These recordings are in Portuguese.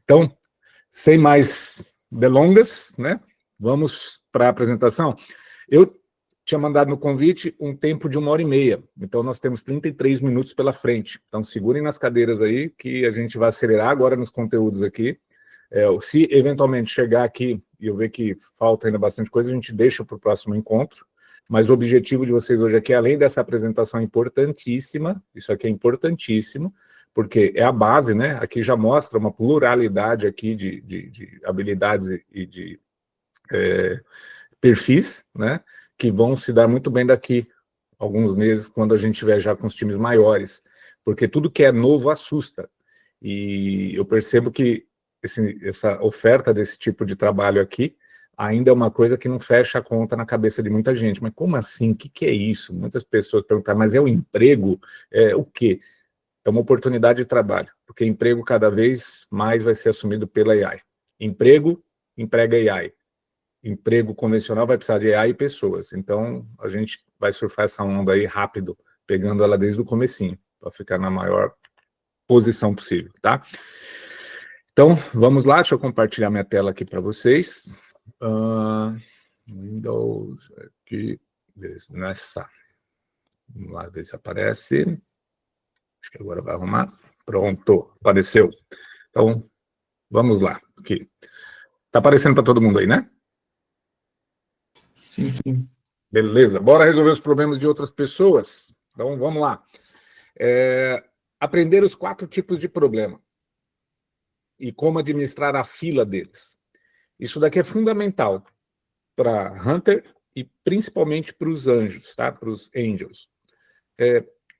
Então, sem mais delongas, né? Vamos para a apresentação. Eu tinha mandado no convite um tempo de 1h30, então nós temos 33 minutos pela frente. Então, segurem nas cadeiras aí, que a gente vai acelerar agora nos conteúdos aqui. Se eventualmente chegar aqui e eu ver que falta ainda bastante coisa, a gente deixa para o próximo encontro. Mas o objetivo de vocês hoje aqui, além dessa apresentação importantíssima, isso aqui é importantíssimo, porque é a base, né? Aqui já mostra uma pluralidade aqui de habilidades e de perfis, né? Que vão se dar muito bem daqui a alguns meses, quando a gente estiver já com os times maiores, porque tudo que é novo assusta. E eu percebo que essa oferta desse tipo de trabalho aqui ainda é uma coisa que não fecha a conta na cabeça de muita gente. Mas como assim? O que é isso? Muitas pessoas perguntam, mas é o emprego? O quê? É uma oportunidade de trabalho, porque emprego cada vez mais vai ser assumido pela AI. Emprego, emprega AI. Emprego convencional vai precisar de AI e pessoas. Então, a gente vai surfar essa onda aí rápido, pegando ela desde o comecinho, para ficar na maior posição possível, tá? Então, vamos lá, deixa eu compartilhar minha tela aqui para vocês. Windows, aqui, nessa. Vamos lá ver se aparece. Acho que agora vai arrumar. Pronto, apareceu. Então, vamos lá. Aqui. Tá aparecendo para todo mundo aí, né? Sim, sim. Beleza, bora resolver os problemas de outras pessoas? Então, vamos lá. Aprender os 4 tipos de problema e como administrar a fila deles. Isso daqui é fundamental para Hunter e principalmente para os anjos, tá? Para os angels.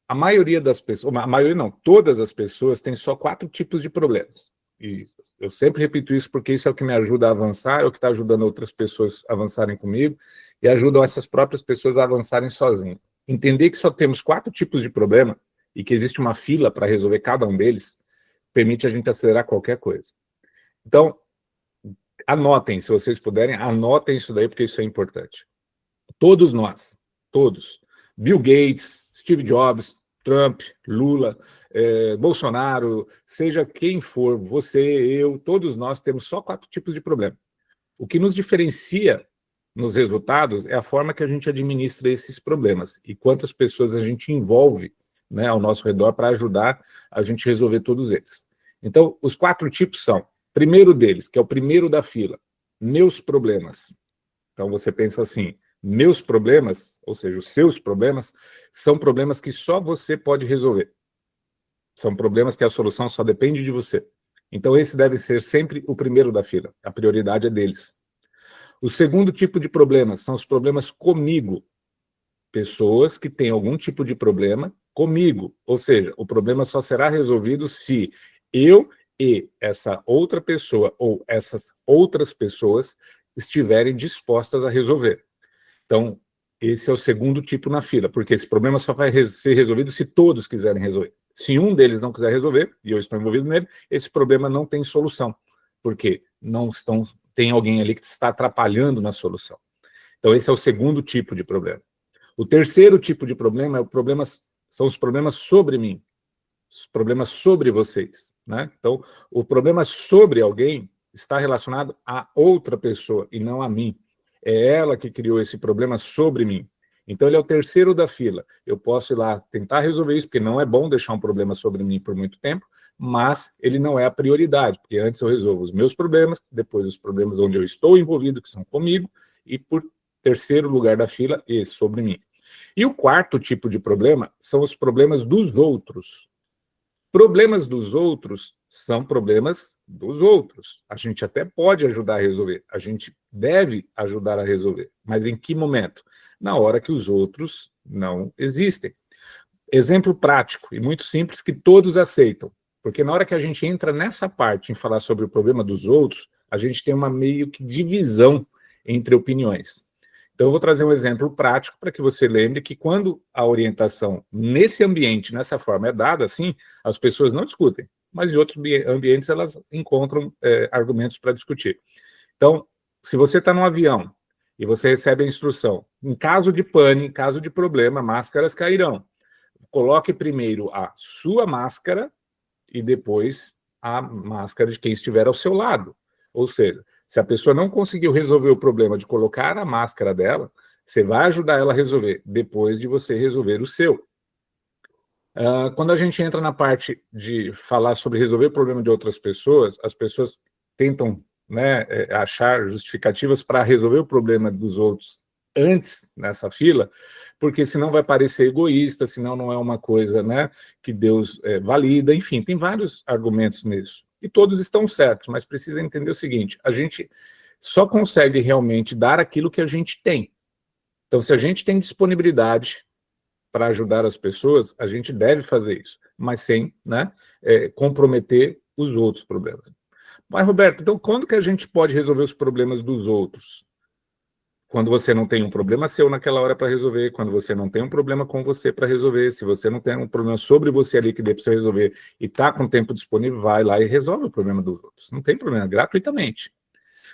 A maioria das pessoas, a maioria não, todas as pessoas têm só 4 tipos de problemas. E eu sempre repito isso porque isso é o que me ajuda a avançar, é o que está ajudando outras pessoas a avançarem comigo e ajudam essas próprias pessoas a avançarem sozinhas. Entender que só temos 4 tipos de problema e que existe uma fila para resolver cada um deles permite a gente acelerar qualquer coisa. Então, anotem, se vocês puderem, anotem isso daí porque isso é importante. Todos nós, todos, Bill Gates, Steve Jobs, Trump, Lula, Bolsonaro, seja quem for, você, eu, todos nós temos só 4 tipos de problema. O que nos diferencia nos resultados é a forma que a gente administra esses problemas e quantas pessoas a gente envolve, né, ao nosso redor para ajudar a gente resolver todos eles. Então, os 4 tipos são, primeiro deles, que é o primeiro da fila, meus problemas. Então, você pensa assim, meus problemas, ou seja, os seus problemas, são problemas que só você pode resolver. São problemas que a solução só depende de você. Então, esse deve ser sempre o primeiro da fila. A prioridade é deles. O segundo tipo de problemas são os problemas comigo. Pessoas que têm algum tipo de problema comigo. Ou seja, o problema só será resolvido se eu e essa outra pessoa ou essas outras pessoas estiverem dispostas a resolver. Então, esse é o segundo tipo na fila, porque esse problema só vai ser resolvido se todos quiserem resolver. Se um deles não quiser resolver, e eu estou envolvido nele, esse problema não tem solução, porque tem alguém ali que está atrapalhando na solução. Então, esse é o segundo tipo de problema. O terceiro tipo de problema são os problemas sobre mim, os problemas sobre vocês, né? Então, o problema sobre alguém está relacionado a outra pessoa e não a mim. É ela que criou esse problema sobre mim. Então, ele é o terceiro da fila. Eu posso ir lá tentar resolver isso, porque não é bom deixar um problema sobre mim por muito tempo, mas ele não é a prioridade, porque antes eu resolvo os meus problemas, depois os problemas onde eu estou envolvido, que são comigo, e por terceiro lugar da fila, esse sobre mim. E o quarto tipo de problema são os problemas dos outros. Problemas dos outros são problemas dos outros. A gente até pode ajudar a resolver, a gente deve ajudar a resolver, mas em que momento? Na hora que os outros não existem. Exemplo prático e muito simples que todos aceitam, porque na hora que a gente entra nessa parte em falar sobre o problema dos outros, a gente tem uma meio que divisão entre opiniões. Então, eu vou trazer um exemplo prático para que você lembre que quando a orientação nesse ambiente, nessa forma, é dada assim, as pessoas não discutem, mas em outros ambientes elas encontram argumentos para discutir. Então, se você está num avião e você recebe a instrução, em caso de pane, em caso de problema, máscaras cairão. Coloque primeiro a sua máscara e depois a máscara de quem estiver ao seu lado. Ou seja, se a pessoa não conseguiu resolver o problema de colocar a máscara dela, você vai ajudar ela a resolver, depois de você resolver o seu. Quando a gente entra na parte de falar sobre resolver o problema de outras pessoas, as pessoas tentam, né, achar justificativas para resolver o problema dos outros antes nessa fila, porque senão vai parecer egoísta, senão não é uma coisa, né, que Deus valida, enfim, tem vários argumentos nisso. E todos estão certos, mas precisa entender o seguinte, a gente só consegue realmente dar aquilo que a gente tem. Então, se a gente tem disponibilidade para ajudar as pessoas, a gente deve fazer isso, mas sem, né, comprometer os outros problemas. Mas, Roberto, então quando que a gente pode resolver os problemas dos outros? Quando você não tem um problema seu naquela hora para resolver, quando você não tem um problema com você para resolver, se você não tem um problema sobre você ali que dê para você resolver e está com tempo disponível, vai lá e resolve o problema dos outros. Não tem problema, gratuitamente.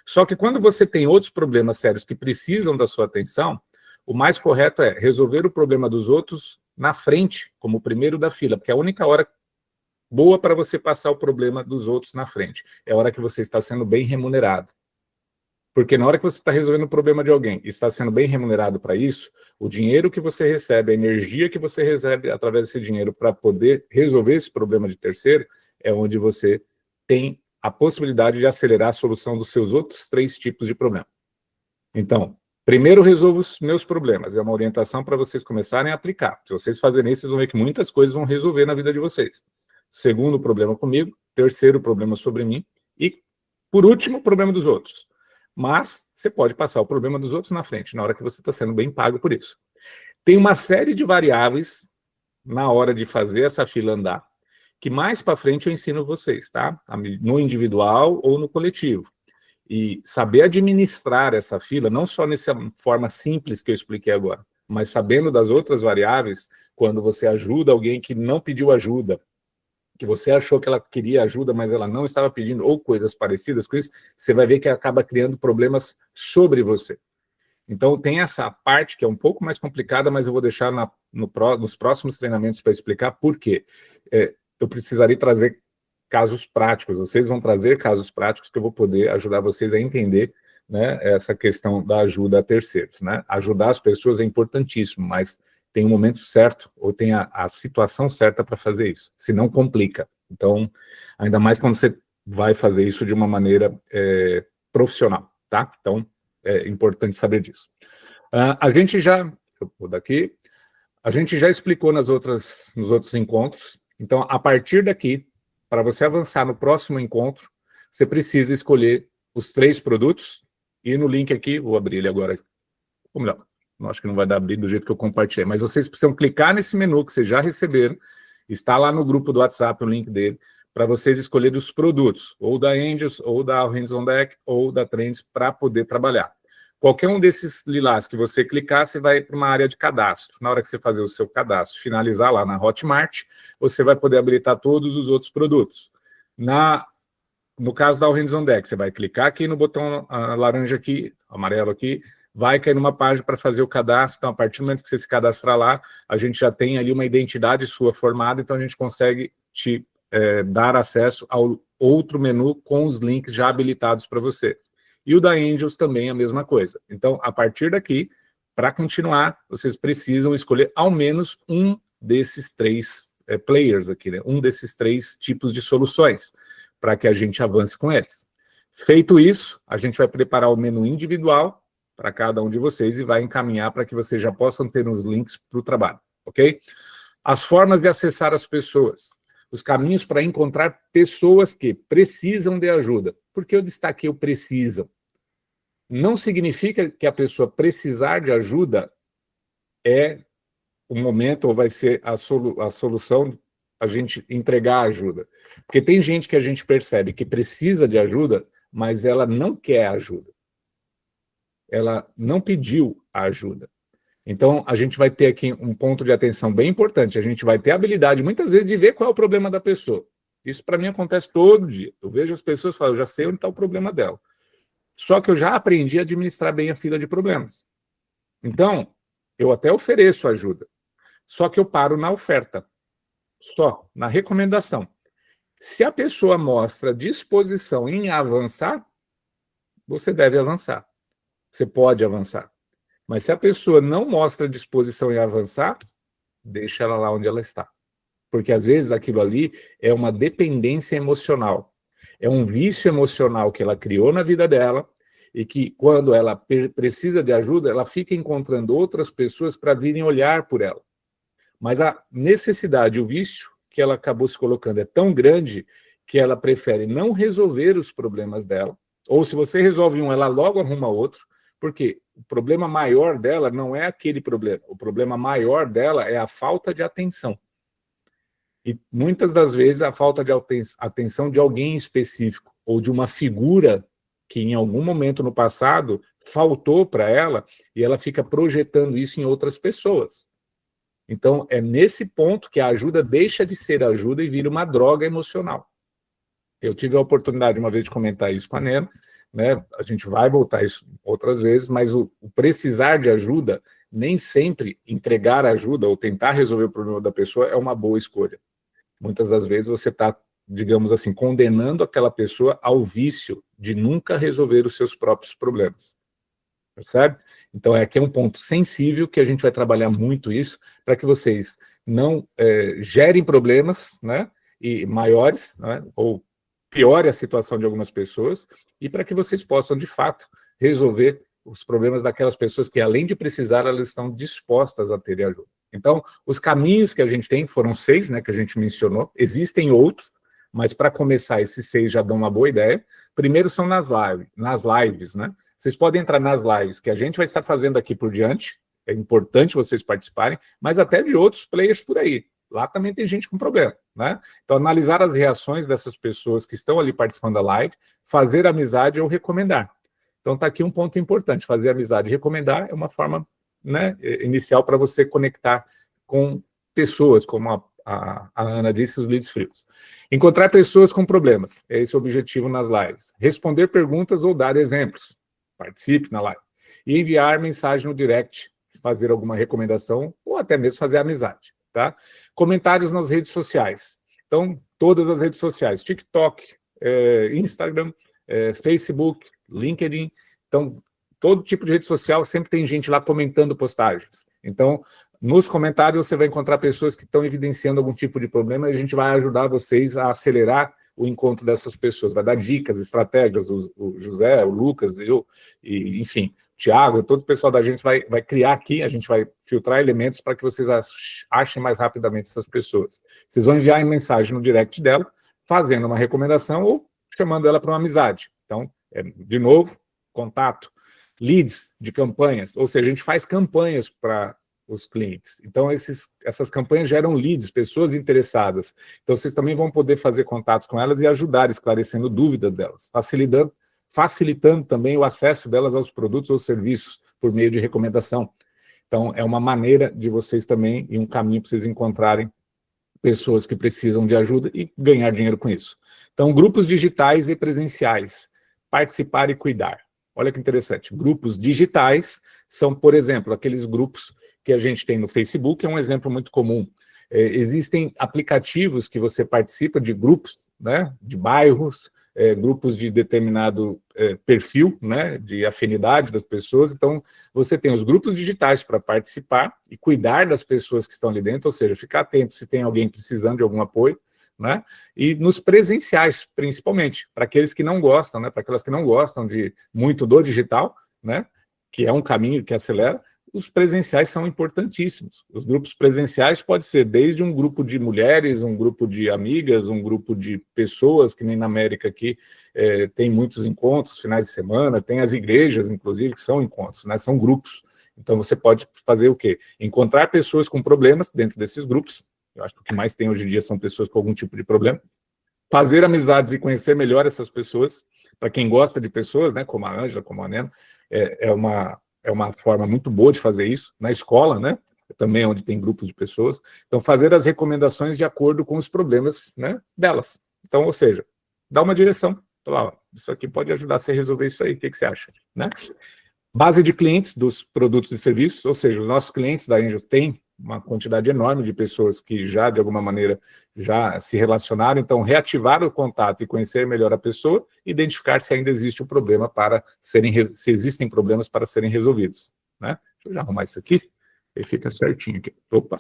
Só que quando você tem outros problemas sérios que precisam da sua atenção, o mais correto é resolver o problema dos outros na frente, como o primeiro da fila, porque é a única hora boa para você passar o problema dos outros na frente. É a hora que você está sendo bem remunerado. Porque na hora que você está resolvendo o problema de alguém e está sendo bem remunerado para isso, o dinheiro que você recebe, a energia que você recebe através desse dinheiro para poder resolver esse problema de terceiro, é onde você tem a possibilidade de acelerar a solução dos seus outros 3 tipos de problema. Então, primeiro resolvo os meus problemas, é uma orientação para vocês começarem a aplicar. Se vocês fazerem isso, vocês vão ver que muitas coisas vão resolver na vida de vocês. Segundo problema comigo, terceiro problema sobre mim e, por último, problema dos outros. Mas você pode passar o problema dos outros na frente, na hora que você está sendo bem pago por isso. Tem uma série de variáveis na hora de fazer essa fila andar, que mais para frente eu ensino vocês, tá? No individual ou no coletivo. E saber administrar essa fila, não só nessa forma simples que eu expliquei agora, mas sabendo das outras variáveis, quando você ajuda alguém que não pediu ajuda, que você achou que ela queria ajuda, mas ela não estava pedindo, ou coisas parecidas com isso, você vai ver que acaba criando problemas sobre você. Então, tem essa parte que é um pouco mais complicada, mas eu vou deixar nos próximos treinamentos para explicar por quê. Eu precisaria trazer casos práticos, vocês vão trazer casos práticos que eu vou poder ajudar vocês a entender, né, essa questão da ajuda a terceiros. Né? Ajudar as pessoas é importantíssimo, mas tem um momento certo, ou tem a situação certa para fazer isso, senão complica. Então, ainda mais quando você vai fazer isso de uma maneira profissional, tá? Então, é importante saber disso. A gente já explicou nos outros encontros, então, a partir daqui, para você avançar no próximo encontro, você precisa escolher os 3 produtos, e no link aqui, vou abrir ele agora, ou melhor, acho que não vai dar abrir do jeito que eu compartilhei, mas vocês precisam clicar nesse menu que vocês já receberam, está lá no grupo do WhatsApp o link dele, para vocês escolherem os produtos, ou da Angels, ou da All Hands on Deck, ou da Trends, para poder trabalhar. Qualquer um desses lilás que você clicar, você vai para uma área de cadastro. Na hora que você fazer o seu cadastro, finalizar lá na Hotmart, você vai poder habilitar todos os outros produtos. No caso da All Hands on Deck, você vai clicar aqui no botão laranja aqui, amarelo aqui, vai cair numa página para fazer o cadastro. Então, a partir do momento que você se cadastrar lá, a gente já tem ali uma identidade sua formada, então a gente consegue te dar acesso ao outro menu com os links já habilitados para você. E o da Angels também é a mesma coisa. Então, a partir daqui, para continuar, vocês precisam escolher ao menos um desses 3 players aqui, né? Um desses 3 tipos de soluções, para que a gente avance com eles. Feito isso, a gente vai preparar o menu individual para cada um de vocês e vai encaminhar para que vocês já possam ter os links para o trabalho, ok? As formas de acessar as pessoas. Os caminhos para encontrar pessoas que precisam de ajuda. Por que eu destaquei o precisam? Não significa que a pessoa precisar de ajuda é o momento ou vai ser a solução a gente entregar a ajuda. Porque tem gente que a gente percebe que precisa de ajuda, mas ela não quer ajuda. Ela não pediu a ajuda. Então, a gente vai ter aqui um ponto de atenção bem importante. A gente vai ter a habilidade, muitas vezes, de ver qual é o problema da pessoa. Isso, para mim, acontece todo dia. Eu vejo as pessoas e falo, eu já sei onde está o problema dela. Só que eu já aprendi a administrar bem a fila de problemas. Então, eu até ofereço ajuda. Só que eu paro na oferta. Só, na recomendação. Se a pessoa mostra disposição em avançar, você deve avançar. Você pode avançar. Mas se a pessoa não mostra disposição em avançar, deixa ela lá onde ela está. Porque às vezes aquilo ali é uma dependência emocional. É um vício emocional que ela criou na vida dela e que quando ela precisa de ajuda, ela fica encontrando outras pessoas para virem olhar por ela. Mas a necessidade, o vício que ela acabou se colocando é tão grande que ela prefere não resolver os problemas dela, ou se você resolve um, ela logo arruma outro, porque o problema maior dela não é aquele problema, o problema maior dela é a falta de atenção. E muitas das vezes a falta de atenção de alguém específico, ou de uma figura que em algum momento no passado faltou para ela, e ela fica projetando isso em outras pessoas. Então, é nesse ponto que a ajuda deixa de ser ajuda e vira uma droga emocional. Eu tive a oportunidade uma vez de comentar isso com a Nena, né? A gente vai voltar a isso outras vezes, mas o precisar de ajuda, nem sempre entregar ajuda ou tentar resolver o problema da pessoa é uma boa escolha. Muitas das vezes você está, digamos assim, condenando aquela pessoa ao vício de nunca resolver os seus próprios problemas. Percebe? Então, aqui é um ponto sensível que a gente vai trabalhar muito isso para que vocês não gerem problemas, né, e maiores, né, ou piore a situação de algumas pessoas, e para que vocês possam, de fato, resolver os problemas daquelas pessoas que, além de precisar, elas estão dispostas a ter ajuda. Então, os caminhos que a gente tem, foram 6, né, que a gente mencionou, existem outros, mas para começar, esses 6 já dão uma boa ideia. Primeiro são nas lives, né? Vocês podem entrar nas lives que a gente vai estar fazendo aqui por diante, é importante vocês participarem, mas até de outros players por aí. Lá também tem gente com problema, né? Então, analisar as reações dessas pessoas que estão ali participando da live, fazer amizade ou recomendar. Então, está aqui um ponto importante, fazer amizade e recomendar é uma forma, né, inicial para você conectar com pessoas, como a Ana disse, os leads frios. Encontrar pessoas com problemas, é esse o objetivo nas lives. Responder perguntas ou dar exemplos. Participe na live. E enviar mensagem no direct, fazer alguma recomendação ou até mesmo fazer amizade, tá? Comentários nas redes sociais. Então, todas as redes sociais, TikTok, Instagram, Facebook, LinkedIn. Então, todo tipo de rede social sempre tem gente lá comentando postagens. Então, nos comentários você vai encontrar pessoas que estão evidenciando algum tipo de problema e a gente vai ajudar vocês a acelerar o encontro dessas pessoas, vai dar dicas, estratégias, o José, o Lucas, eu, e, enfim, o Thiago, todo o pessoal da gente vai criar aqui, a gente vai filtrar elementos para que vocês achem mais rapidamente essas pessoas. Vocês vão enviar em mensagem no direct dela, fazendo uma recomendação ou chamando ela para uma amizade. Então, de novo, contato, leads de campanhas, ou seja, a gente faz campanhas para os clientes. Então, essas campanhas geram leads, pessoas interessadas. Então, vocês também vão poder fazer contatos com elas e ajudar, esclarecendo dúvidas delas, facilitando também o acesso delas aos produtos ou serviços por meio de recomendação. Então, é uma maneira de vocês também, e um caminho para vocês encontrarem pessoas que precisam de ajuda e ganhar dinheiro com isso. Então, grupos digitais e presenciais, participar e cuidar. Olha que interessante, grupos digitais são, por exemplo, aqueles grupos que a gente tem no Facebook, é um exemplo muito comum. Existem aplicativos que você participa de grupos, né, de bairros, grupos de determinado perfil, né, de afinidade das pessoas. Então, você tem os grupos digitais para participar e cuidar das pessoas que estão ali dentro, ou seja, ficar atento se tem alguém precisando de algum apoio, né, e nos presenciais, principalmente, para aqueles que não gostam, né, para aquelas que não gostam muito do digital, né, que é um caminho que acelera. Os presenciais são importantíssimos. Os grupos presenciais pode ser desde um grupo de mulheres, um grupo de amigas, um grupo de pessoas, que nem na América aqui tem muitos encontros, finais de semana, tem as igrejas, inclusive, que são encontros, né? São grupos. Então, você pode fazer o quê? Encontrar pessoas com problemas dentro desses grupos. Eu acho que o que mais tem hoje em dia são pessoas com algum tipo de problema. Fazer amizades e conhecer melhor essas pessoas. Para quem gosta de pessoas, né? Como a Ângela, como a Nena, é uma forma muito boa de fazer isso, na escola, né? Também onde tem grupos de pessoas. Então, fazer as recomendações de acordo com os problemas, né, delas. Então, ou seja, dá uma direção. Falar, ó, isso aqui pode ajudar você a resolver isso aí, o que você acha? Né? Base de clientes dos produtos e serviços, ou seja, os nossos clientes da Angel têm uma quantidade enorme de pessoas que já, de alguma maneira, já se relacionaram, então reativar o contato e conhecer melhor a pessoa, identificar se ainda existe um problema para se existem problemas para serem resolvidos, né? Deixa eu já arrumar isso aqui, e fica certinho aqui. Opa!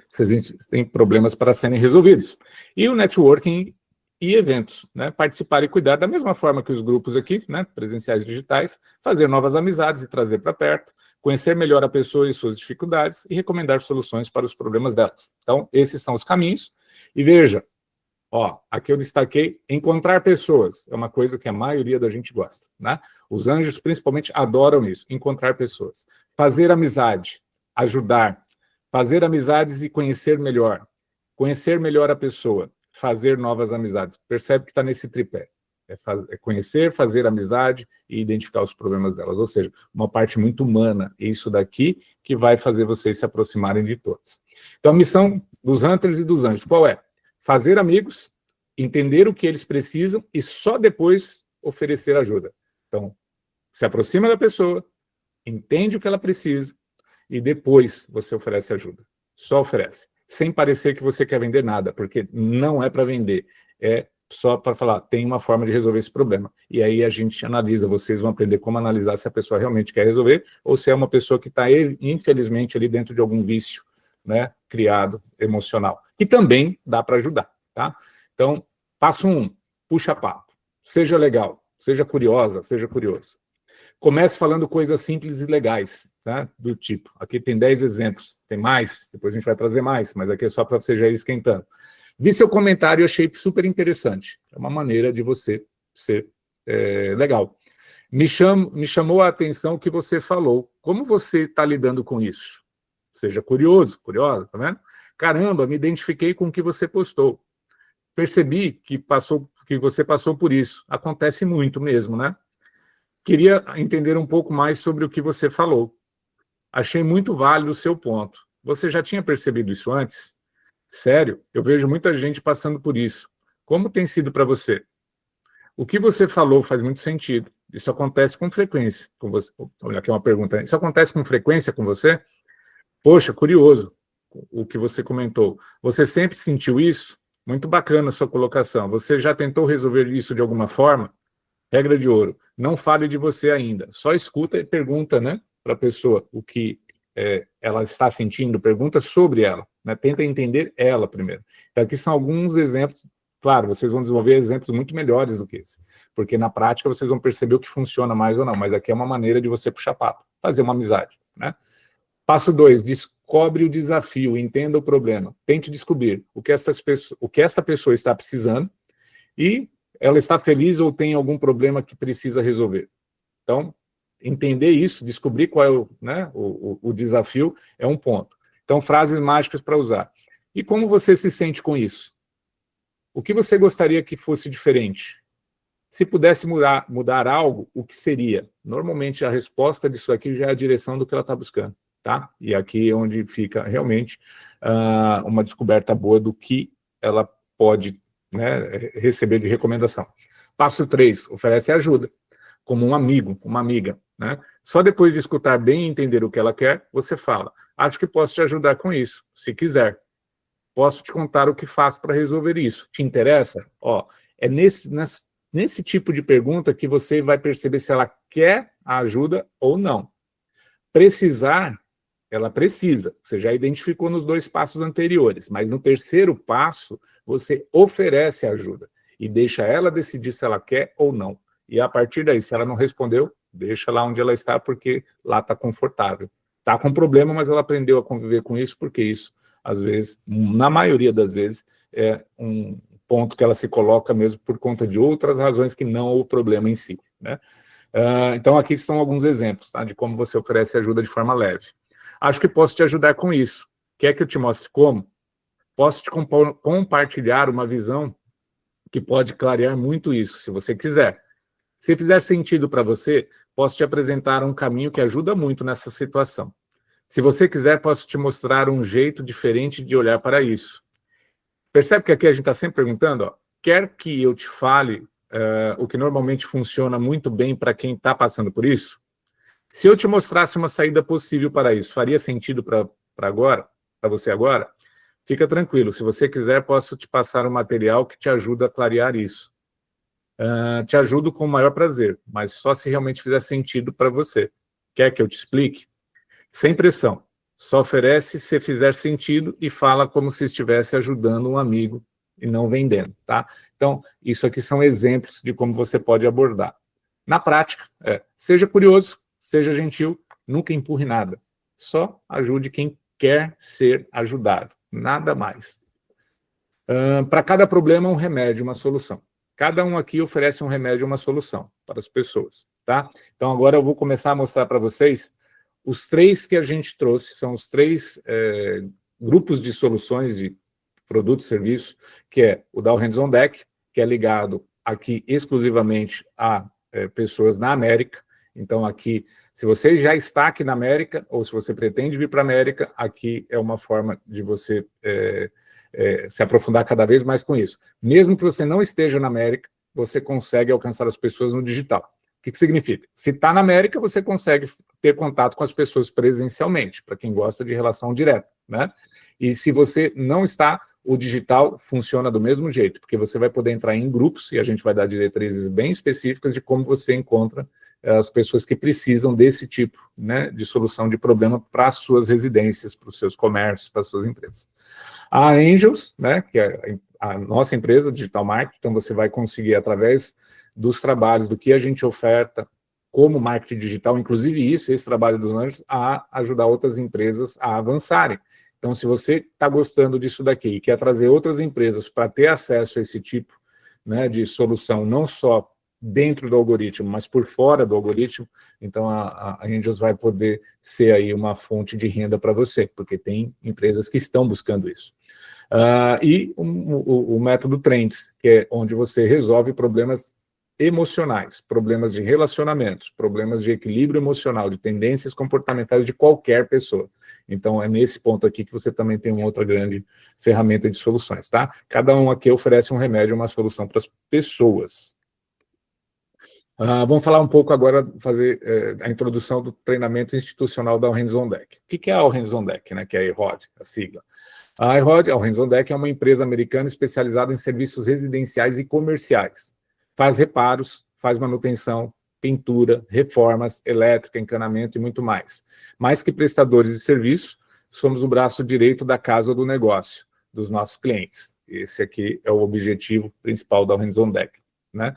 Se existem problemas para serem resolvidos. E o networking e eventos, né? Participar e cuidar da mesma forma que os grupos aqui, né? Presenciais digitais, fazer novas amizades e trazer para perto, conhecer melhor a pessoa e suas dificuldades e recomendar soluções para os problemas delas. Então, esses são os caminhos. E veja, ó, aqui eu destaquei encontrar pessoas, é uma coisa que a maioria da gente gosta, né? Os anjos, principalmente, adoram isso, encontrar pessoas. Fazer amizade, ajudar, fazer amizades e conhecer melhor a pessoa, fazer novas amizades. Percebe que está nesse tripé. É conhecer, fazer amizade e identificar os problemas delas. Ou seja, uma parte muito humana. Isso daqui que vai fazer vocês se aproximarem de todos. Então, a missão dos Hunters e dos Anjos, qual é? Fazer amigos, entender o que eles precisam e só depois oferecer ajuda. Então, se aproxima da pessoa, entende o que ela precisa e depois você oferece ajuda. Só oferece. Sem parecer que você quer vender nada, porque não é para vender. É só para falar, tem uma forma de resolver esse problema. E aí a gente analisa, vocês vão aprender como analisar se a pessoa realmente quer resolver ou se é uma pessoa que está, infelizmente, ali dentro de algum vício, né, criado, emocional. Que também dá para ajudar, tá? Então, passo 1, puxa papo. Seja legal, seja curiosa, seja curioso. Comece falando coisas simples e legais, tá? Do tipo, aqui tem 10 exemplos, tem mais, depois a gente vai trazer mais, mas aqui é só para você já ir esquentando. Vi seu comentário e achei super interessante. É uma maneira de você ser legal. Me chamou a atenção o que você falou. Como você está lidando com isso? Seja curioso, curiosa, tá vendo? Caramba, me identifiquei com o que você postou. Percebi que você passou por isso. Acontece muito mesmo, né? Queria entender um pouco mais sobre o que você falou. Achei muito válido o seu ponto. Você já tinha percebido isso antes? Sério, eu vejo muita gente passando por isso. Como tem sido para você? O que você falou faz muito sentido. Isso acontece com frequência com você. Olha, aqui uma pergunta. Isso acontece com frequência com você? Poxa, curioso o que você comentou. Você sempre sentiu isso? Muito bacana a sua colocação. Você já tentou resolver isso de alguma forma? Regra de ouro, não fale de você ainda, só escuta e pergunta, né, para a pessoa o que ela está sentindo, pergunta sobre ela, né, tenta entender ela primeiro. Então aqui são alguns exemplos, claro, vocês vão desenvolver exemplos muito melhores do que esse, porque na prática vocês vão perceber o que funciona mais ou não, mas aqui é uma maneira de você puxar papo, fazer uma amizade, né. Passo 2, descobre o desafio, entenda o problema, tente descobrir o que esta pessoa está precisando e ela está feliz ou tem algum problema que precisa resolver. Então, entender isso, descobrir qual é o desafio, é um ponto. Então, frases mágicas para usar. E como você se sente com isso? O que você gostaria que fosse diferente? Se pudesse mudar algo, o que seria? Normalmente, a resposta disso aqui já é a direção do que ela está buscando, tá? E aqui é onde fica realmente uma descoberta boa do que ela pode, né, receber de recomendação. Passo 3, oferece ajuda, como um amigo, uma amiga, né? Só depois de escutar bem e entender o que ela quer, você fala, acho que posso te ajudar com isso, se quiser. Posso te contar o que faço para resolver isso. Te interessa? Ó, é nesse tipo de pergunta que você vai perceber se ela quer a ajuda ou não. Precisar, ela precisa, você já identificou nos 2 passos anteriores, mas no terceiro passo, você oferece ajuda e deixa ela decidir se ela quer ou não. E a partir daí, se ela não respondeu, deixa lá onde ela está, porque lá está confortável. Está com problema, mas ela aprendeu a conviver com isso, porque isso, às vezes, na maioria das vezes, é um ponto que ela se coloca mesmo por conta de outras razões que não o problema em si, né? Então, aqui são alguns exemplos, tá, de como você oferece ajuda de forma leve. Acho que posso te ajudar com isso. Quer que eu te mostre como? Posso te compartilhar uma visão que pode clarear muito isso, se você quiser. Se fizer sentido para você, posso te apresentar um caminho que ajuda muito nessa situação. Se você quiser, posso te mostrar um jeito diferente de olhar para isso. Percebe que aqui a gente está sempre perguntando, ó, quer que eu te fale o que normalmente funciona muito bem para quem está passando por isso? Se eu te mostrasse uma saída possível para isso, faria sentido para para você agora, fica tranquilo. Se você quiser, posso te passar um material que te ajuda a clarear isso. Te ajudo com o maior prazer, mas só se realmente fizer sentido para você. Quer que eu te explique? Sem pressão. Só oferece se fizer sentido e fala como se estivesse ajudando um amigo e não vendendo, tá? Então, isso aqui são exemplos de como você pode abordar. Na prática, seja curioso, seja gentil, nunca empurre nada. Só ajude quem quer ser ajudado, nada mais. Para cada problema, um remédio, uma solução. Cada um aqui oferece um remédio, uma solução para as pessoas, tá? Então, agora eu vou começar a mostrar para vocês os 3 que a gente trouxe, são os 3 grupos de soluções de produto e serviço, que é o da All Hands on Deck, que é ligado aqui exclusivamente a pessoas na América. Então, aqui, se você já está aqui na América, ou se você pretende vir para a América, aqui é uma forma de você se aprofundar cada vez mais com isso. Mesmo que você não esteja na América, você consegue alcançar as pessoas no digital. O que significa? Se está na América, você consegue ter contato com as pessoas presencialmente, para quem gosta de relação direta, né? E se você não está, o digital funciona do mesmo jeito, porque você vai poder entrar em grupos, e a gente vai dar diretrizes bem específicas de como você encontra as pessoas que precisam desse tipo, né, de solução de problema para as suas residências, para os seus comércios, para as suas empresas. A Angels, né, que é a nossa empresa, Digital Marketing, então você vai conseguir, através dos trabalhos, do que a gente oferta como marketing digital, inclusive esse trabalho dos anjos, a ajudar outras empresas a avançarem. Então, se você está gostando disso daqui e quer trazer outras empresas para ter acesso a esse tipo, né, de solução, não só dentro do algoritmo, mas por fora do algoritmo, então a Angels vai poder ser aí uma fonte de renda para você, porque tem empresas que estão buscando isso. E o método Trends, que é onde você resolve problemas emocionais, problemas de relacionamentos, problemas de equilíbrio emocional, de tendências comportamentais de qualquer pessoa. Então, é nesse ponto aqui que você também tem uma outra grande ferramenta de soluções, tá? Cada um aqui oferece um remédio, uma solução para as pessoas. Vamos falar um pouco agora, fazer a introdução do treinamento institucional da All Hands on Deck. O que é a All Hands on Deck, né, que é a IHOD, a sigla? A IHOD, All Hands on Deck, é uma empresa americana especializada em serviços residenciais e comerciais. Faz reparos, faz manutenção, pintura, reformas, elétrica, encanamento e muito mais. Mais que prestadores de serviço, somos o braço direito da casa do negócio, dos nossos clientes. Esse aqui é o objetivo principal da All Hands on Deck, né?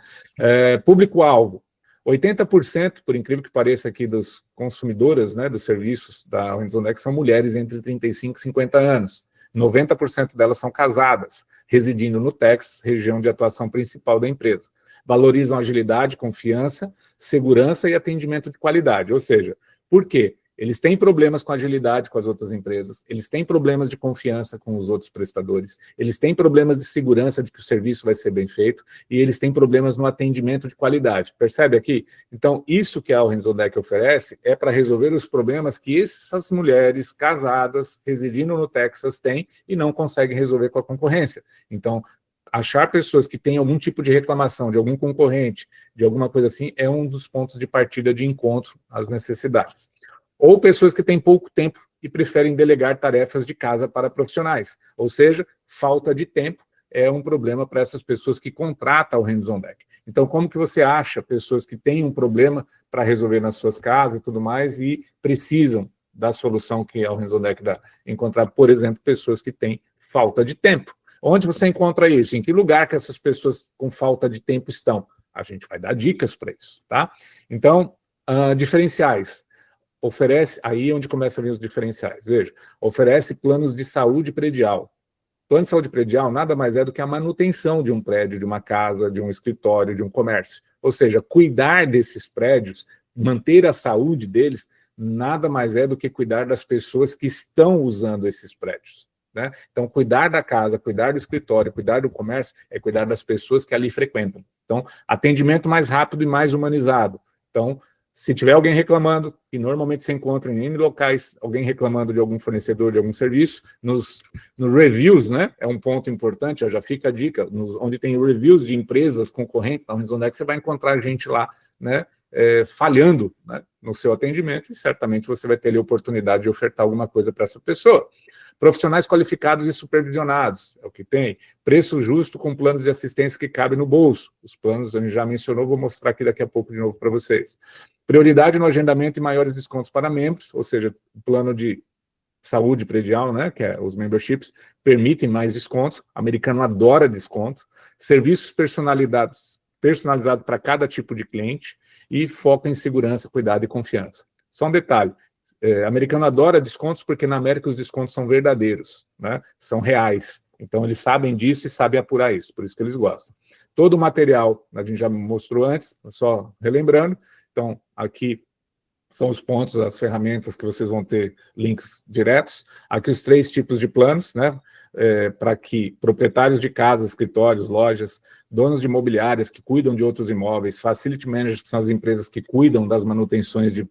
Público-alvo. 80%, por incrível que pareça aqui, dos consumidoras, né, dos serviços da All Hands on Deck são mulheres entre 35 e 50 anos. 90% delas são casadas, residindo no Texas, região de atuação principal da empresa. Valorizam agilidade, confiança, segurança e atendimento de qualidade. Ou seja, por quê? Eles têm problemas com agilidade com as outras empresas, eles têm problemas de confiança com os outros prestadores, eles têm problemas de segurança de que o serviço vai ser bem feito, e eles têm problemas no atendimento de qualidade. Percebe aqui? Então, isso que a All Hands on Deck oferece é para resolver os problemas que essas mulheres casadas, residindo no Texas, têm e não conseguem resolver com a concorrência. Então, achar pessoas que têm algum tipo de reclamação de algum concorrente, de alguma coisa assim, é um dos pontos de partida de encontro às necessidades. Ou pessoas que têm pouco tempo e preferem delegar tarefas de casa para profissionais. Ou seja, falta de tempo é um problema para essas pessoas que contratam o Hands on Deck. Então, como que você acha pessoas que têm um problema para resolver nas suas casas e tudo mais e precisam da solução que a Hands on Deck dá? Encontrar, por exemplo, pessoas que têm falta de tempo. Onde você encontra isso? Em que lugar que essas pessoas com falta de tempo estão? A gente vai dar dicas para isso, tá? Então, diferenciais. Oferece, aí é onde começa a vir os diferenciais, veja, oferece planos de saúde predial. Plano de saúde predial nada mais é do que a manutenção de um prédio, de uma casa, de um escritório, de um comércio. Ou seja, cuidar desses prédios, manter a saúde deles, nada mais é do que cuidar das pessoas que estão usando esses prédios, né? Então, cuidar da casa, cuidar do escritório, cuidar do comércio, é cuidar das pessoas que ali frequentam. Então, atendimento mais rápido e mais humanizado. Então, se tiver alguém reclamando, e normalmente se encontra em N locais, alguém reclamando de algum fornecedor, de algum serviço, nos reviews, né, é um ponto importante, já fica a dica, onde tem reviews de empresas concorrentes, na All Hands on Deck, você vai encontrar gente lá, né, falhando, né, no seu atendimento, e certamente você vai ter ali a oportunidade de ofertar alguma coisa para essa pessoa. Profissionais qualificados e supervisionados, é o que tem. Preço justo com planos de assistência que cabem no bolso. Os planos a gente já mencionou, vou mostrar aqui daqui a pouco de novo para vocês. Prioridade no agendamento e maiores descontos para membros, ou seja, o plano de saúde predial, né, que é os memberships, permitem mais descontos. O americano adora desconto. Serviços personalizados para cada tipo de cliente e foco em segurança, cuidado e confiança. Só um detalhe, americano adora descontos porque na América os descontos são verdadeiros, né? São reais. Então eles sabem disso e sabem apurar isso, por isso que eles gostam. Todo o material, a gente já mostrou antes, só relembrando. Então aqui são os pontos, as ferramentas que vocês vão ter links diretos. Aqui os 3 tipos de planos, né? Para que proprietários de casas, escritórios, lojas, donos de imobiliárias que cuidam de outros imóveis, facility managers, que são as empresas que cuidam das manutenções de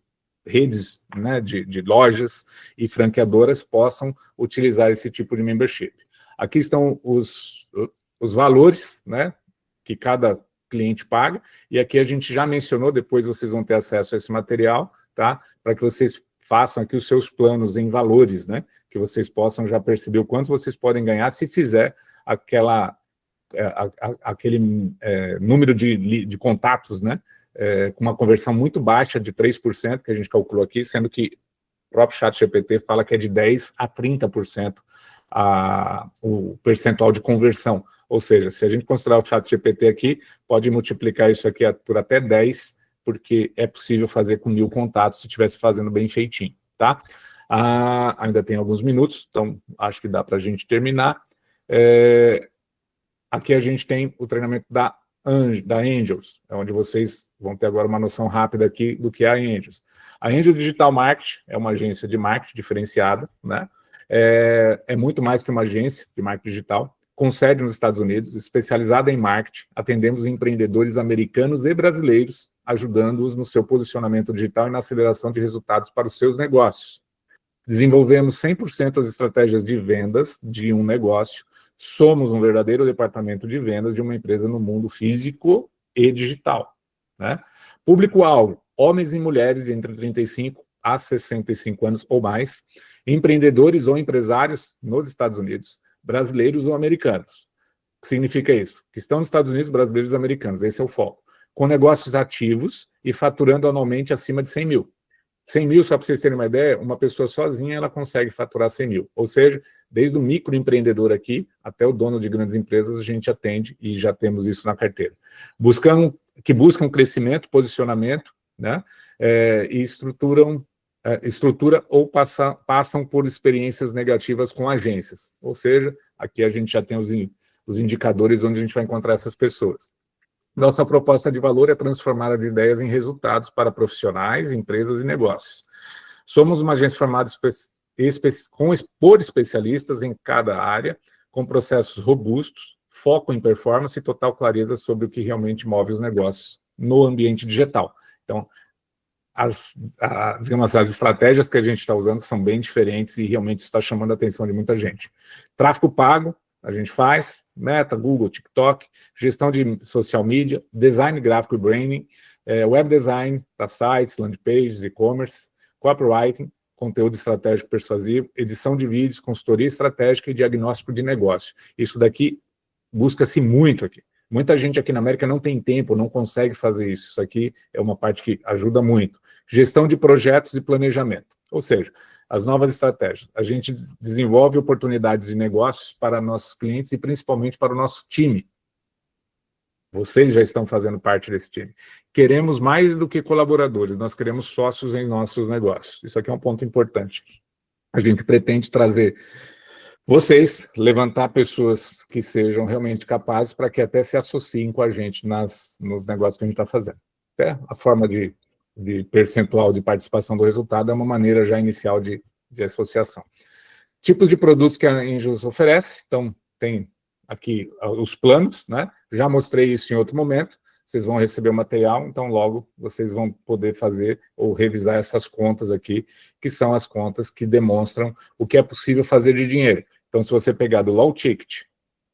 redes, né, de lojas e franqueadoras possam utilizar esse tipo de membership. Aqui estão os valores, né, que cada cliente paga, e aqui a gente já mencionou, depois vocês vão ter acesso a esse material, tá, para que vocês façam aqui os seus planos em valores, né, que vocês possam já perceber o quanto vocês podem ganhar se fizer aquele número de contatos, né, com uma conversão muito baixa de 3%, que a gente calculou aqui, sendo que o próprio ChatGPT fala que é de 10% a 30% o percentual de conversão. Ou seja, se a gente considerar o ChatGPT aqui, pode multiplicar isso aqui por até 10, porque é possível fazer com 1000 contatos se estivesse fazendo bem feitinho, tá? Ainda tem alguns minutos, então acho que dá para a gente terminar. Aqui a gente tem o treinamento da Angels, onde vocês vão ter agora uma noção rápida aqui do que é a Angels. A Angel Digital Marketing é uma agência de marketing diferenciada, né? É muito mais que uma agência de marketing digital, com sede nos Estados Unidos, especializada em marketing. Atendemos empreendedores americanos e brasileiros, ajudando-os no seu posicionamento digital e na aceleração de resultados para os seus negócios. Desenvolvemos 100% as estratégias de vendas de um negócio. Somos um verdadeiro departamento de vendas de uma empresa no mundo físico e digital, né? Público-alvo, homens e mulheres de entre 35 a 65 anos ou mais, empreendedores ou empresários nos Estados Unidos, brasileiros ou americanos. O que significa isso? Que estão nos Estados Unidos, brasileiros e americanos, esse é o foco. Com negócios ativos e faturando anualmente acima de 100 mil. 100 mil, só para vocês terem uma ideia, uma pessoa sozinha ela consegue faturar 100 mil. Ou seja, desde o microempreendedor aqui até o dono de grandes empresas a gente atende e já temos isso na carteira. Buscam crescimento, posicionamento, né? E estrutura ou passam por experiências negativas com agências. Ou seja, aqui a gente já tem os indicadores onde a gente vai encontrar essas pessoas. Nossa proposta de valor é transformar as ideias em resultados para profissionais, empresas e negócios. Somos uma agência formada por especialistas em cada área, com processos robustos, foco em performance e total clareza sobre o que realmente move os negócios no ambiente digital. Então, digamos, as estratégias que a gente está usando são bem diferentes e realmente está chamando a atenção de muita gente. Tráfego pago, a gente faz, Meta, Google, TikTok, gestão de social media, design gráfico e branding, web design para sites, landing pages, e-commerce, copywriting, conteúdo estratégico persuasivo, edição de vídeos, consultoria estratégica e diagnóstico de negócio. Isso daqui busca-se muito aqui. Muita gente aqui na América não tem tempo, não consegue fazer isso. Isso aqui é uma parte que ajuda muito. Gestão de projetos e planejamento. Ou seja, as novas estratégias. A gente desenvolve oportunidades de negócios para nossos clientes e principalmente para o nosso time. Vocês já estão fazendo parte desse time. Queremos mais do que colaboradores, nós queremos sócios em nossos negócios. Isso aqui é um ponto importante. A gente pretende trazer vocês, levantar pessoas que sejam realmente capazes para que até se associem com a gente nos negócios que a gente está fazendo. Até a forma de percentual de participação do resultado é uma maneira já inicial de associação. Tipos de produtos que a Angels oferece, então tem aqui os planos, né? Já mostrei isso em outro momento, vocês vão receber o material, então logo vocês vão poder fazer ou revisar essas contas aqui, que são as contas que demonstram o que é possível fazer de dinheiro. Então, se você pegar do low ticket,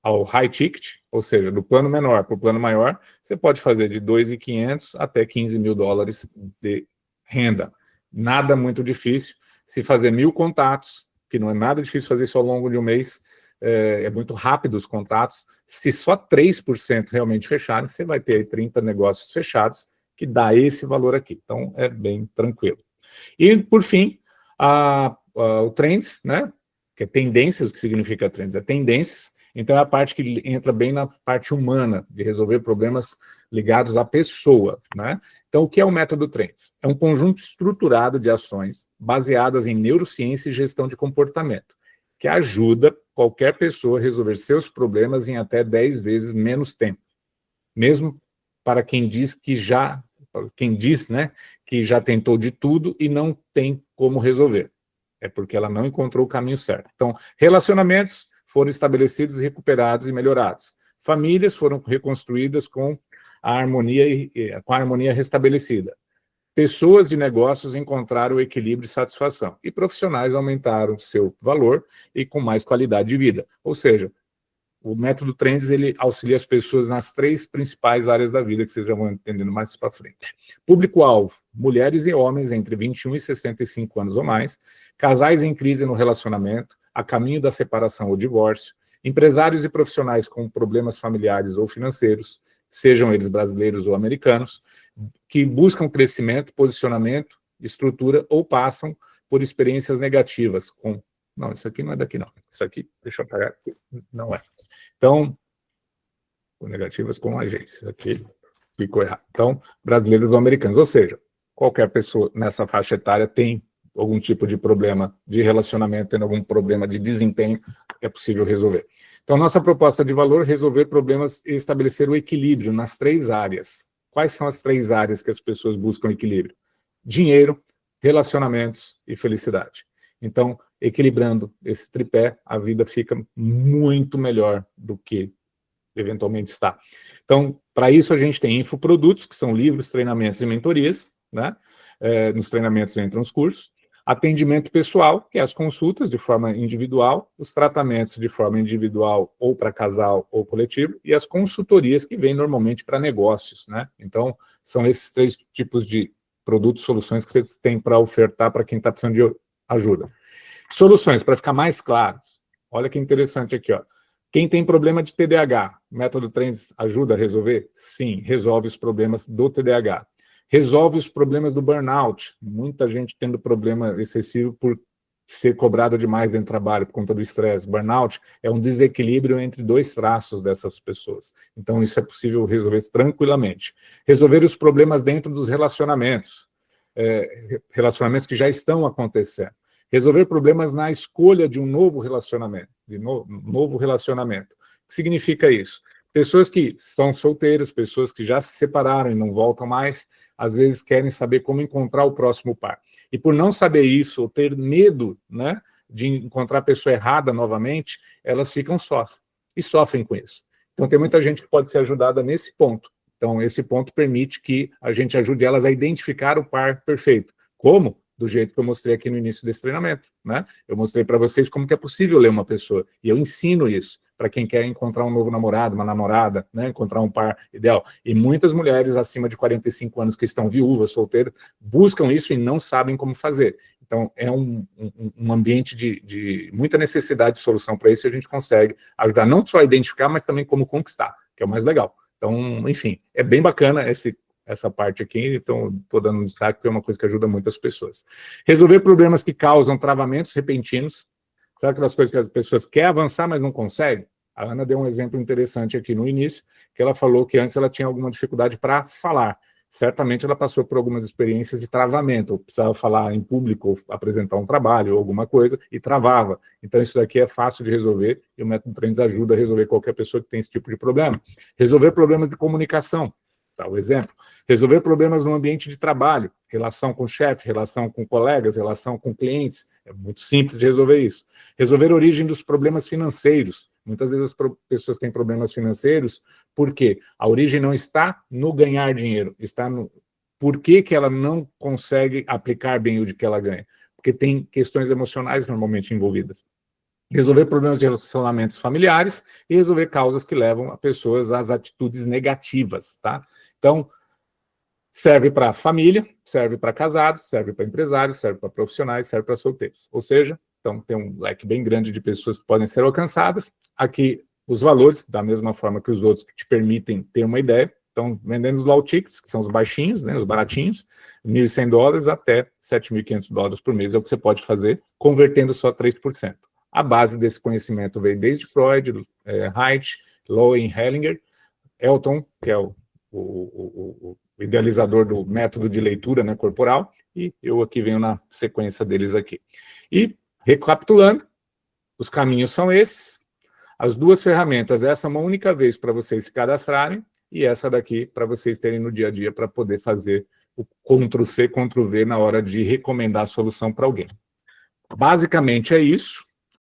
ao high ticket, ou seja, do plano menor para o plano maior, você pode fazer de 2.500 até 15 mil dólares de renda. Nada muito difícil. Se fazer 1.000 contatos, que não é nada difícil fazer isso ao longo de um mês, é muito rápido os contatos. Se só 3% realmente fecharem, você vai ter aí 30 negócios fechados, que dá esse valor aqui. Então, é bem tranquilo. E, por fim, o Trends, né? Que é tendências, o que significa Trends? É tendências. Então, é a parte que entra bem na parte humana, de resolver problemas ligados à pessoa, né? Então, o que é o método Trends? É um conjunto estruturado de ações baseadas em neurociência e gestão de comportamento, que ajuda qualquer pessoa a resolver seus problemas em até 10 vezes menos tempo. Mesmo para quem diz né, que já tentou de tudo e não tem como resolver. É porque ela não encontrou o caminho certo. Então, relacionamentos foram estabelecidos, recuperados e melhorados. Famílias foram reconstruídas com a harmonia restabelecida. Pessoas de negócios encontraram equilíbrio e satisfação. E profissionais aumentaram seu valor e com mais qualidade de vida. Ou seja, o método Trends, ele auxilia as pessoas nas 3 principais áreas da vida, que vocês já vão entendendo mais para frente. Público-alvo, mulheres e homens entre 21 e 65 anos ou mais, casais em crise no relacionamento, a caminho da separação ou divórcio, empresários e profissionais com problemas familiares ou financeiros, sejam eles brasileiros ou americanos, que buscam crescimento, posicionamento, estrutura ou passam por experiências negativas com... Não, isso aqui não é daqui, não. Isso aqui, deixa eu apagar aqui. Não é. Então, negativas com agências. Aqui ficou errado. Então, brasileiros ou americanos. Ou seja, qualquer pessoa nessa faixa etária tem algum tipo de problema de relacionamento, tendo algum problema de desempenho, é possível resolver. Então, nossa proposta de valor é resolver problemas e estabelecer o equilíbrio nas 3 áreas. Quais são as 3 áreas que as pessoas buscam equilíbrio? Dinheiro, relacionamentos e felicidade. Então, equilibrando esse tripé, a vida fica muito melhor do que eventualmente está. Então, para isso a gente tem infoprodutos, que são livros, treinamentos e mentorias, né? Nos treinamentos entram os cursos. Atendimento pessoal, que é as consultas de forma individual, os tratamentos de forma individual ou para casal ou coletivo, e as consultorias que vêm normalmente para negócios, né? Então, são esses 3 tipos de produtos, soluções que vocês têm para ofertar para quem está precisando de ajuda. Soluções, para ficar mais claro. Olha que interessante aqui, ó. Quem tem problema de TDAH, o método Trends ajuda a resolver? Sim, resolve os problemas do TDAH. Resolve os problemas do burnout. Muita gente tendo problema excessivo por ser cobrado demais dentro do trabalho, por conta do estresse. Burnout é um desequilíbrio entre 2 traços dessas pessoas. Então, isso é possível resolver tranquilamente. Resolver os problemas dentro dos relacionamentos. Relacionamentos que já estão acontecendo. Resolver problemas na escolha de um novo relacionamento, novo relacionamento. O que significa isso? Pessoas que são solteiras, pessoas que já se separaram e não voltam mais, às vezes querem saber como encontrar o próximo par. E por não saber isso, ou ter medo, né, de encontrar a pessoa errada novamente, elas ficam sós e sofrem com isso. Então tem muita gente que pode ser ajudada nesse ponto. Então esse ponto permite que a gente ajude elas a identificar o par perfeito. Como? Do jeito que eu mostrei aqui no início desse treinamento, né? Eu mostrei para vocês como que é possível ler uma pessoa, e eu ensino isso para quem quer encontrar um novo namorado, uma namorada, né? Encontrar um par ideal. E muitas mulheres acima de 45 anos que estão viúvas, solteiras, buscam isso e não sabem como fazer. Então, é um ambiente de muita necessidade de solução para isso, e a gente consegue ajudar não só a identificar, mas também como conquistar, que é o mais legal. Então, enfim, é bem bacana essa parte aqui, então estou dando um destaque, porque é uma coisa que ajuda muito as pessoas. Resolver problemas que causam travamentos repentinos. Sabe aquelas coisas que as pessoas querem avançar, mas não conseguem? A Ana deu um exemplo interessante aqui no início, que ela falou que antes ela tinha alguma dificuldade para falar. Certamente ela passou por algumas experiências de travamento, ou precisava falar em público, ou apresentar um trabalho, ou alguma coisa, e travava. Então isso daqui é fácil de resolver, e o método Trends ajuda a resolver qualquer pessoa que tem esse tipo de problema. Resolver problemas de comunicação. Tá, o exemplo. Resolver problemas no ambiente de trabalho, relação com o chefe, relação com colegas, relação com clientes. É muito simples de resolver isso. Resolver a origem dos problemas financeiros. Muitas vezes as pessoas têm problemas financeiros porque a origem não está no ganhar dinheiro, está no por que ela não consegue aplicar bem o de que ela ganha. Porque tem questões emocionais normalmente envolvidas. resolver problemas de relacionamentos familiares e resolver causas que levam a pessoas às atitudes negativas, tá? Então, serve para família, serve para casados, serve para empresários, serve para profissionais, serve para solteiros. Ou seja, então tem um leque bem grande de pessoas que podem ser alcançadas. Aqui, os valores, da mesma forma que os outros que te permitem ter uma ideia. Então, vendendo os low tickets, que são os baixinhos, né, os baratinhos, $1.100 até $7.500 por mês é o que você pode fazer, convertendo só 3%. A base desse conhecimento veio desde Freud, Haidt, Lowen, Hellinger, Elton, que é o idealizador do método de leitura, né, corporal, e eu aqui venho na sequência deles aqui. E, recapitulando, os caminhos são esses, as duas ferramentas, essa é uma única vez para vocês se cadastrarem, e essa daqui para vocês terem no dia a dia para poder fazer o Ctrl+C, Ctrl+V na hora de recomendar a solução para alguém. Basicamente é isso.